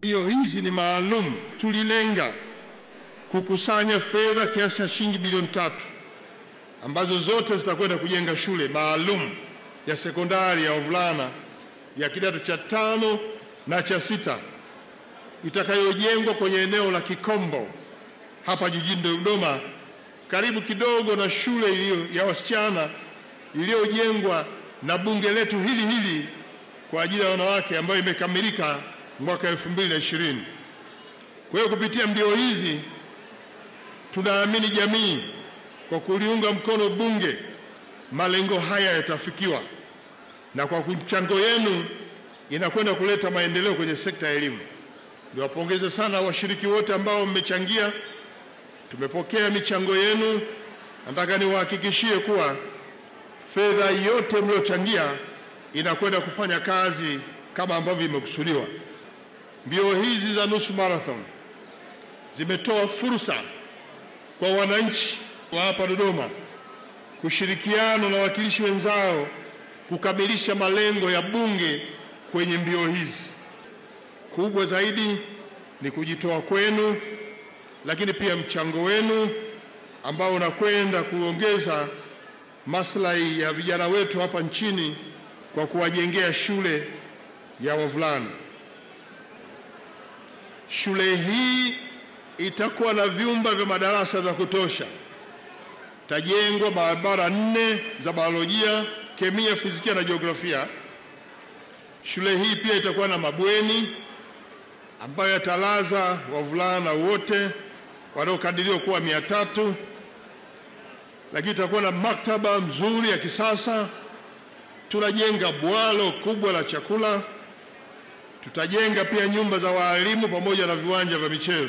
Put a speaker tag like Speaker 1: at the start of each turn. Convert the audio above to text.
Speaker 1: Mbio hizi ni maalum. Tulilenga kukusanya fedha kiasi cha shilingi bilioni 3 ambazo zote zitakwenda kujenga shule maalum ya sekondari ya wavulana ya kidato cha 5 na cha 6 itakayojengwa kwenye eneo la Kikombo hapa jijini Dodoma, karibu kidogo na shule ya wasichana iliyojengwa na bunge letu hili kwa ajili ya wanawake ambayo imekamilika mwaka 2020. Kwa hiyo kupitia mbio hizi tunaamini jamii kwa kuliunga mkono bunge, malengo haya yatafikiwa, na kwa mchango yenu inakwenda kuleta maendeleo kwenye sekta ya elimu. Niwapongeze sana washiriki wote ambao mmechangia. Tumepokea michango yenu. Nataka niwahakikishie kuwa fedha yote mliochangia inakwenda kufanya kazi kama ambavyo imekusudiwa. Mbio hizi za nusu marathon zimetoa fursa kwa wananchi wa hapa Dodoma kushirikiana na wawakilishi wenzao kukamilisha malengo ya bunge kwenye mbio hizi. Kubwa zaidi ni kujitoa kwenu, lakini pia mchango wenu ambao unakwenda kuongeza maslahi ya vijana wetu hapa nchini kwa kuwajengea shule ya wavulana. Shule hii itakuwa na vyumba vya madarasa vya kutosha. Tajengwa maabara 4 za biolojia, kemia, fizikia na jiografia. Shule hii pia itakuwa na mabweni ambayo yatalaza wavulana wote wanaokadiriwa kuwa 300. Lakini itakuwa na maktaba mzuri ya kisasa. Tunajenga bwalo kubwa la chakula. Tutajenga pia nyumba za walimu pamoja na viwanja vya michezo.